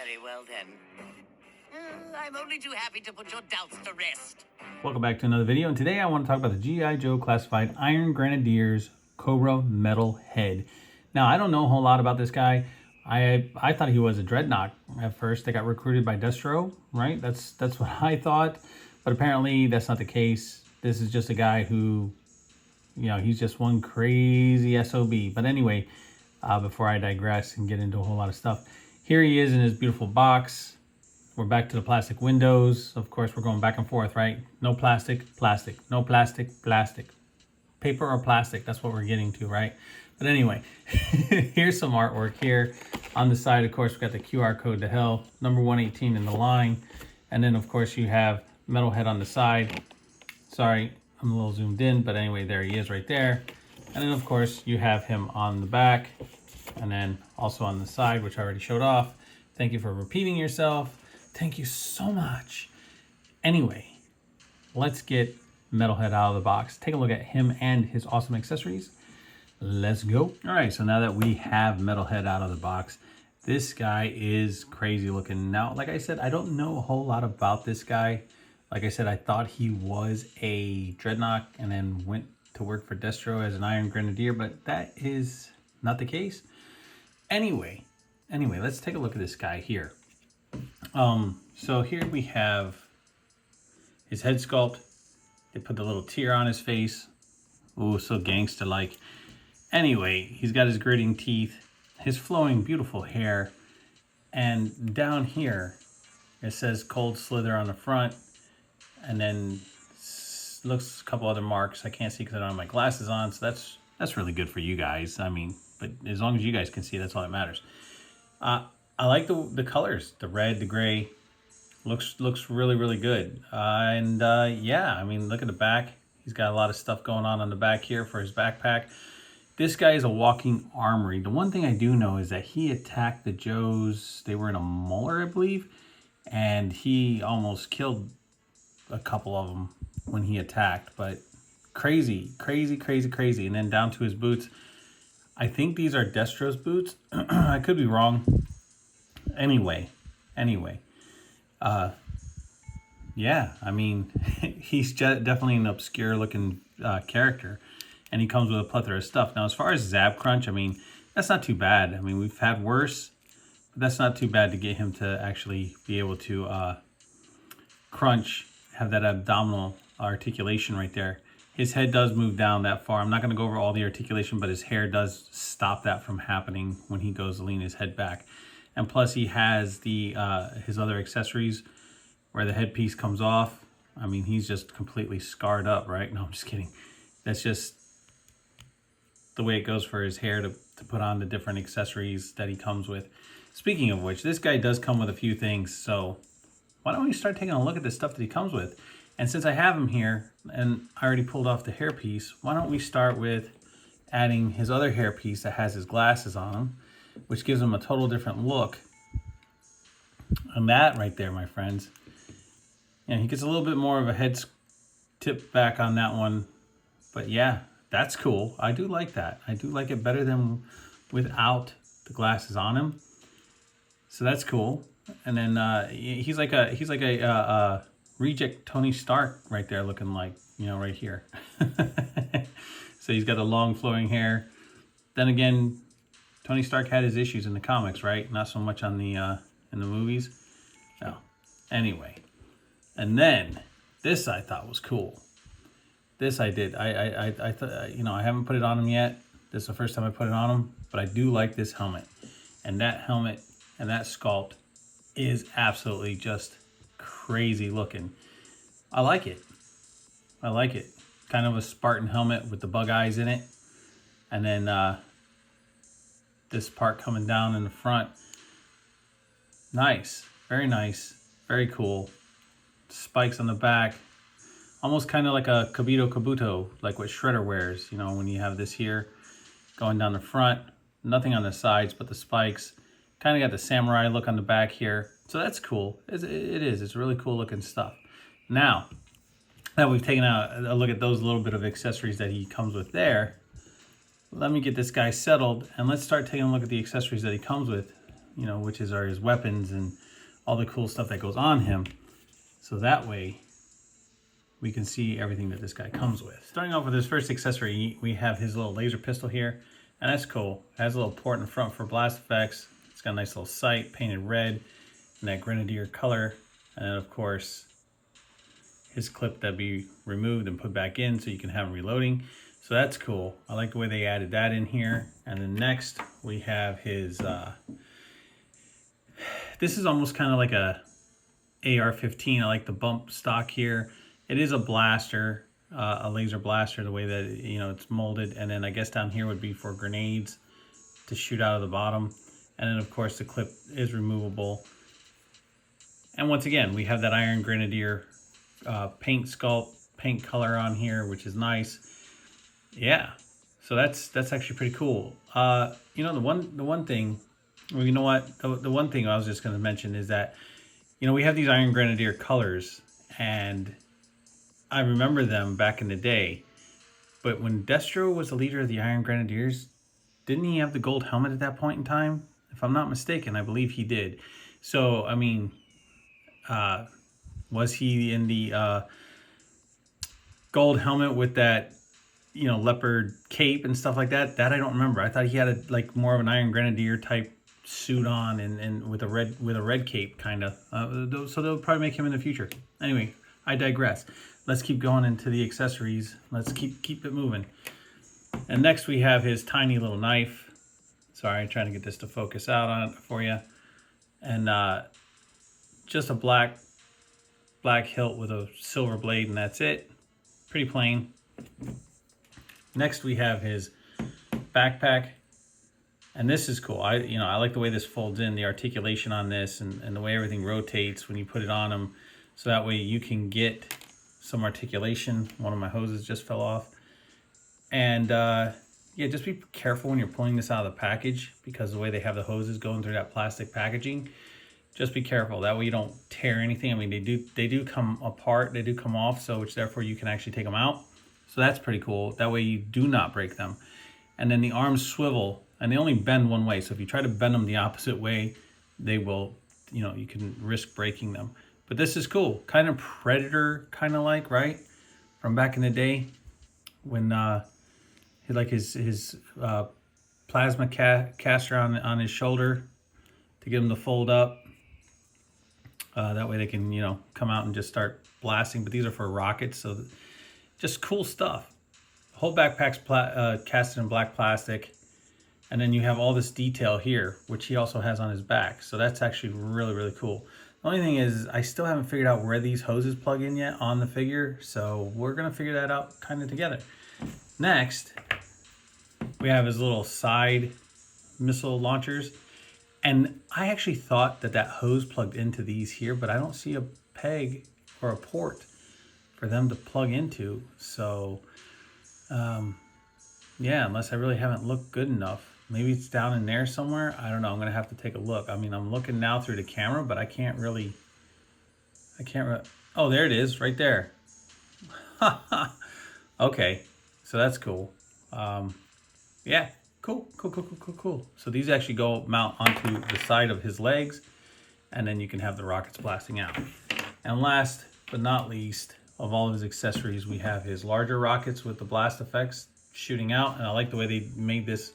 Very well then. I'm only too happy to put your doubts to rest. Welcome back to another video, and today I want to talk about the G.I. Joe classified Iron Grenadiers Cobra metal head. Now, I don't know a whole lot about this guy. I thought he was a dreadnought at first. They got recruited by Destro, right? That's what I thought, but apparently that's not the case. This is just a guy who, he's just one crazy SOB. But anyway, before I digress and get into a whole lot of stuff, here he is in his beautiful box. We're back to the plastic windows. Of course, we're going back and forth, right? No plastic, plastic. No plastic, plastic. Paper or plastic, that's what we're getting to, right? But anyway, here's some artwork here. On the side, of course, we've got the QR code to hell, number 118 in the line. And then, of course, you have Metalhead on the side. Sorry, I'm a little zoomed in, but anyway, there he is right there. And then, of course, you have him on the back. And then also on the side, which I already showed off. Thank you for repeating yourself. Thank you so much. Anyway, let's get Metalhead out of the box. Take a look at him and his awesome accessories. Let's go. All right, so now that we have Metalhead out of the box, this guy is crazy looking. Now, like I said, I don't know a whole lot about this guy. Like I said, I thought he was a Dreadnought and then went to work for Destro as an Iron Grenadier, but that is not the case. Anyway, let's take a look at this guy here. So here we have his head sculpt. They put the little tear on his face. Ooh, so gangster-like. Anyway, he's got his gritting teeth, his flowing, beautiful hair, and down here it says Cold Slither on the front, and then looks a couple other marks. I can't see because I don't have my glasses on, so that's really good for you guys. I mean, but as long as you guys can see, that's all that matters. I like the colors, the red, the gray. Looks really, really good. Yeah, I mean, look at the back. He's got a lot of stuff going on the back here for his backpack. This guy is a walking armory. The one thing I do know is that he attacked the Joes. They were in a molar, I believe, and he almost killed a couple of them when he attacked. But crazy. And then down to his boots. I think these are Destro's boots. I could be wrong. Anyway, yeah, I mean, he's definitely an obscure looking character, and he comes with a plethora of stuff. Now, as far as Zab Crunch, I mean, that's not too bad. I mean, we've had worse, but that's not too bad to get him to actually be able to crunch, have that abdominal articulation right there. His head does move down that far. I'm not going to go over all the articulation, but his hair does stop that from happening when he goes to lean his head back. And plus he has the his other accessories where the headpiece comes off. I mean, he's just completely scarred up, right? No, I'm just kidding. That's just the way it goes for his hair to put on the different accessories that he comes with. Speaking of which, this guy does come with a few things. So why don't we start taking a look at the stuff that he comes with? And since I have him here and I already pulled off the hairpiece, why don't we start with adding his other hairpiece that has his glasses on him, which gives him a total different look. And that right there, my friends, and he gets a little bit more of a head tip back on that one. But yeah, that's cool. I do like that. I do like it better than without the glasses on him. So that's cool. And then he's like a reject Tony Stark right there, looking like, right here. So he's got the long flowing hair. Then again, Tony Stark had his issues in the comics, right? Not so much on the in the movies. No. Anyway, and then this I thought was cool. This I did. I thought, I haven't put it on him yet. This is the first time I put it on him, but I do like this helmet. And that helmet and that sculpt is absolutely just crazy looking. I like it. Kind of a Spartan helmet with the bug eyes in it, and then this part coming down in the front. Nice, very cool. Spikes on the back, almost kind of like a Kabuto, like what Shredder wears, when you have this here going down the front. Nothing on the sides but the spikes. Kind of got the samurai look on the back here. So that's cool. It is. It's really cool looking stuff. Now that we've taken a look at those little bit of accessories that he comes with there, let me get this guy settled and let's start taking a look at the accessories that he comes with. you know, which are his weapons and all the cool stuff that goes on him. So that way we can see everything that this guy comes with. Starting off with his first accessory, we have his little laser pistol here, and that's cool. It has a little port in the front for blast effects. It's got a nice little sight, painted red, and that Grenadier color. And then of course, his clip that be removed and put back in so you can have him reloading. So that's cool. I like the way they added that in here. And then next we have his, this is almost kind of like a AR-15. I like the bump stock here. It is a blaster, a laser blaster, the way that, you know, it's molded. And then I guess down here would be for grenades to shoot out of the bottom. And then of course the clip is removable. And once again, we have that Iron Grenadier paint sculpt, paint color on here, which is nice. Yeah, so that's actually pretty cool. You know, the one thing, well, you know what? The one thing I was just going to mention is that, you know, we have these Iron Grenadier colors, and I remember them back in the day. But when Destro was the leader of the Iron Grenadiers, didn't he have the gold helmet at that point in time? If I'm not mistaken, I believe he did. So, I mean, was he in the gold helmet with that, you know, leopard cape and stuff like that? That I don't remember. I thought he had like more of an Iron Grenadier type suit on and with a red cape kind of. So they'll probably make him in the future. Anyway, I digress. Let's keep going into the accessories. Let's keep it moving. And next we have his tiny little knife. Sorry, I'm trying to get this to focus out on it for you. And just a black hilt with a silver blade, and that's it. Pretty plain. Next we have his backpack, and this is cool. I like the way this folds in, the articulation on this, and the way everything rotates when you put it on him, so that way you can get some articulation. One of my hoses just fell off. And yeah, just be careful when you're pulling this out of the package, because the way they have the hoses going through that plastic packaging, just be careful. That way you don't tear anything. I mean, they do come apart, they do come off, so which therefore you can actually take them out. So that's pretty cool. That way you do not break them. And then the arms swivel, and they only bend one way. So if you try to bend them the opposite way, they will, you know, you can risk breaking them. But this is cool. Kind of Predator, kind of like, right? From back in the day when he like his plasma caster on his shoulder to get him to fold up. That way they can, you know, come out and just start blasting. But these are for rockets, so just cool stuff. The whole backpack's casted in black plastic. And then you have all this detail here, which he also has on his back. So that's actually really, really cool. The only thing is, I still haven't figured out where these hoses plug in yet on the figure. So we're going to figure that out kind of together. Next, we have his little side missile launchers. And I actually thought that hose plugged into these here, but I don't see a peg or a port for them to plug into. So, yeah, unless I really haven't looked good enough. Maybe it's down in there somewhere. I don't know. I'm going to have to take a look. I mean, I'm looking now through the camera, but I can't really... Oh, there it is, right there. Okay, so that's cool. Yeah, cool. So these actually go mount onto the side of his legs, and then you can have the rockets blasting out. And last but not least of all of his accessories, we have his larger rockets with the blast effects shooting out. And I like the way they made this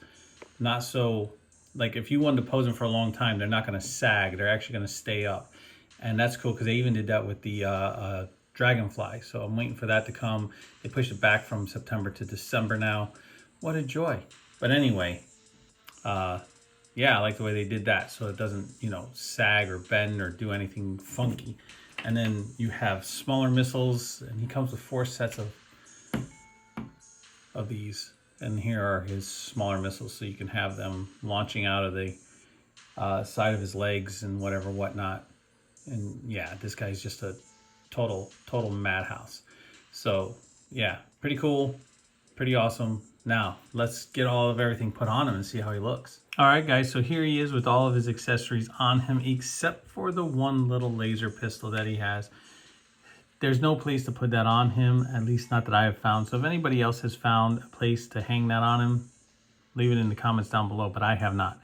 not so, like if you wanted to pose them for a long time, they're not going to sag. They're actually going to stay up. And that's cool because they even did that with the Dragonfly. So I'm waiting for that to come. They pushed it back from September to December now. What a joy. But anyway, yeah, I like the way they did that. So it doesn't, you know, sag or bend or do anything funky. And then you have smaller missiles, and he comes with 4 sets of these. And here are his smaller missiles, so you can have them launching out of the side of his legs and whatnot. And yeah, this guy's just a total madhouse. So yeah, pretty cool, pretty awesome. Now let's get all of everything put on him and see how he looks. All right, guys, so here he is with all of his accessories on him, except for the one little laser pistol that he has. There's no place to put that on him, at least not that I have found. So if anybody else has found a place to hang that on him, leave it in the comments down below, but I have not.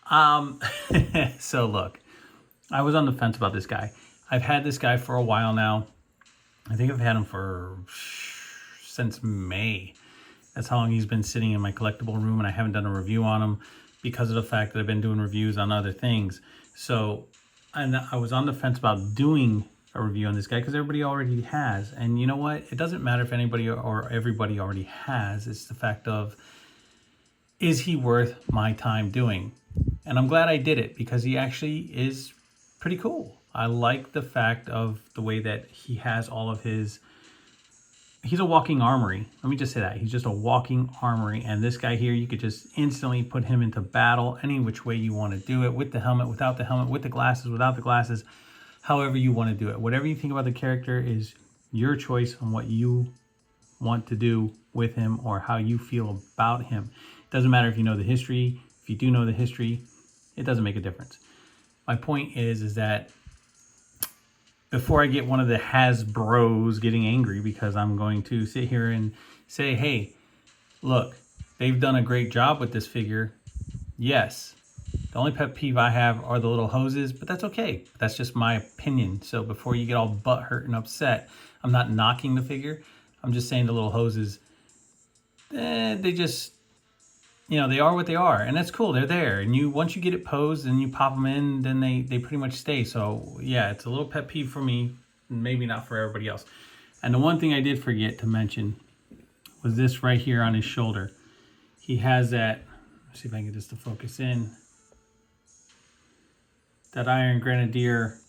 So look, I was on the fence about this guy. I've had this guy for a while now. I think I've had him since May. That's how long he's been sitting in my collectible room, and I haven't done a review on him because of the fact that I've been doing reviews on other things. So, and I was on the fence about doing a review on this guy because everybody already has. And you know what? It doesn't matter if anybody or everybody already has. It's the fact of, is he worth my time doing? And I'm glad I did it because he actually is pretty cool. I like the fact of the way that he has all of his, he's a walking armory. Let me just say that. He's just a walking armory. And this guy here, you could just instantly put him into battle any which way you want to do it, with the helmet, without the helmet, with the glasses, without the glasses, however you want to do it. Whatever you think about the character is your choice on what you want to do with him or how you feel about him. It doesn't matter if you know the history. If you do know the history, it doesn't make a difference. My point is that before I get one of the Hasbros getting angry because I'm going to sit here and say, hey, look, they've done a great job with this figure. Yes. The only pet peeve I have are the little hoses, but that's okay. That's just my opinion. So before you get all butthurt and upset, I'm not knocking the figure. I'm just saying the little hoses, they just, they are what they are, and that's cool. They're there, and once you get it posed and you pop them in, then they pretty much stay. So yeah, it's a little pet peeve for me, maybe not for everybody else. And the one thing I did forget to mention was this right here on his shoulder. He has that. Let's see if I can get this to focus in. That Iron Grenadier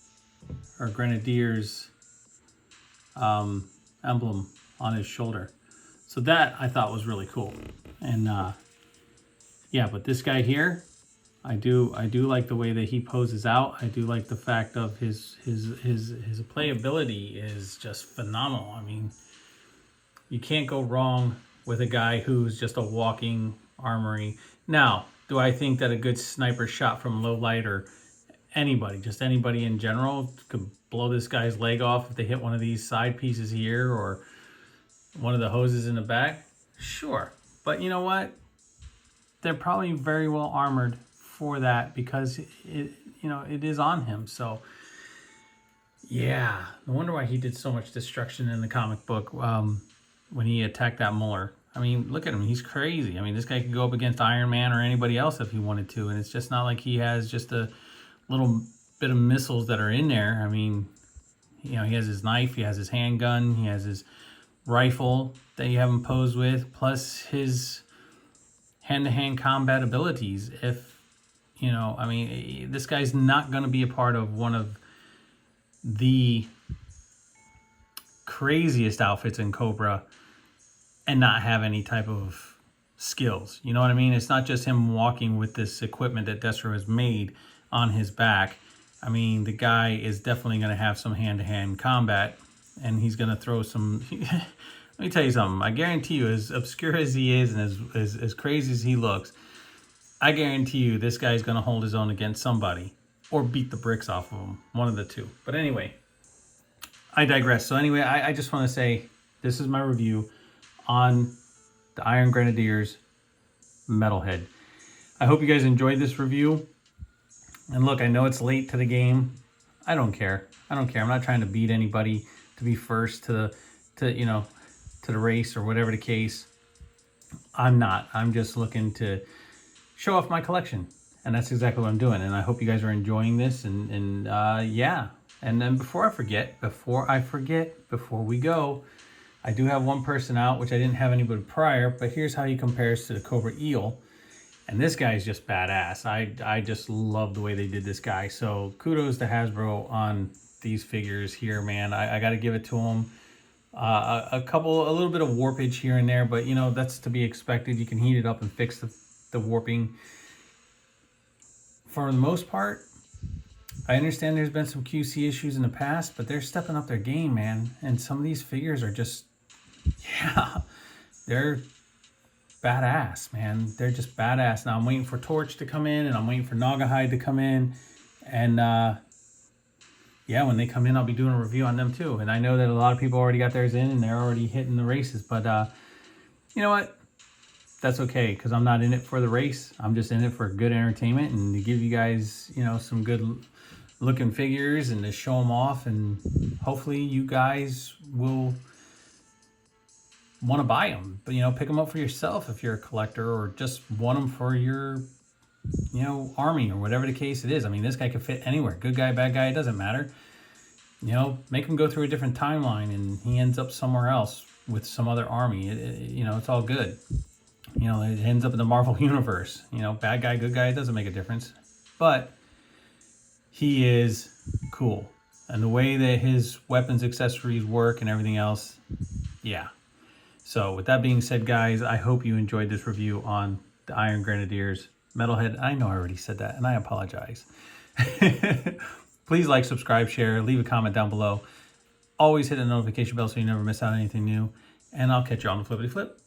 or Grenadiers emblem on his shoulder. So that I thought was really cool. And yeah, but this guy here, I do like the way that he poses out. I do like the fact of his playability is just phenomenal. I mean, you can't go wrong with a guy who's just a walking armory. Now, do I think that a good sniper shot from low light or just anybody in general could blow this guy's leg off if they hit one of these side pieces here or one of the hoses in the back? Sure. But you know what? They're probably very well armored for that because it is on him. So yeah, no wonder why he did so much destruction in the comic book when he attacked that Muller. I mean, look at him. He's crazy. I mean, this guy could go up against Iron Man or anybody else if he wanted to. And it's just not like he has just a little bit of missiles that are in there. I mean, he has his knife, he has his handgun, he has his rifle that you have him posed with, plus his hand-to-hand combat abilities. This guy's not going to be a part of one of the craziest outfits in Cobra and not have any type of skills. You know what I mean? It's not just him walking with this equipment that Destro has made on his back. I mean, the guy is definitely going to have some hand-to-hand combat, and he's going to throw some... Let me tell you something. I guarantee you, as obscure as he is and as crazy as he looks, I guarantee you this guy's going to hold his own against somebody or beat the bricks off of him. One of the two. But anyway, I digress. So anyway, I just want to say this is my review on the Iron Grenadiers Metalhead. I hope you guys enjoyed this review. And look, I know it's late to the game. I don't care. I'm not trying to beat anybody to be first to the race or whatever the case. I'm not. I'm just looking to show off my collection. And that's exactly what I'm doing. And I hope you guys are enjoying this. And yeah. And then before we go, I do have one person out, which I didn't have anybody prior, but here's how he compares to the Cobra Eel. And this guy is just badass. I just love the way they did this guy. So kudos to Hasbro on these figures here, man. I got to give it to them. A little bit of warpage here and there, but that's to be expected. You can heat it up and fix the warping. For the most part, I understand there's been some QC issues in the past, but they're stepping up their game, man. And some of these figures are just, they're badass, man. They're just badass. Now I'm waiting for Torch to come in, and I'm waiting for Naugahyde to come in, and yeah, when they come in, I'll be doing a review on them too. And I know that a lot of people already got theirs in and they're already hitting the races. But you know what? that's okay, because I'm not in it for the race. I'm just in it for good entertainment and to give you guys, you know, some good looking figures and to show them off. And hopefully you guys will want to buy them, but, you know, pick them up for yourself if you're a collector, or just want them for your, you know, army or whatever the case it is. I mean, this guy could fit anywhere. Good guy, bad guy, it doesn't matter. You know, make him go through a different timeline and he ends up somewhere else with some other army. You know, it's all good. You know, it ends up in the Marvel universe. You know, bad guy, good guy, it doesn't make a difference. But he is cool. And the way that his weapons, accessories work and everything else, yeah. So with that being said, guys, I hope you enjoyed this review on the Iron Grenadiers Metalhead. I know I already said that, and I apologize. Please like, subscribe, share, leave a comment down below. Always hit the notification bell so you never miss out on anything new. And I'll catch you on the flippity flip.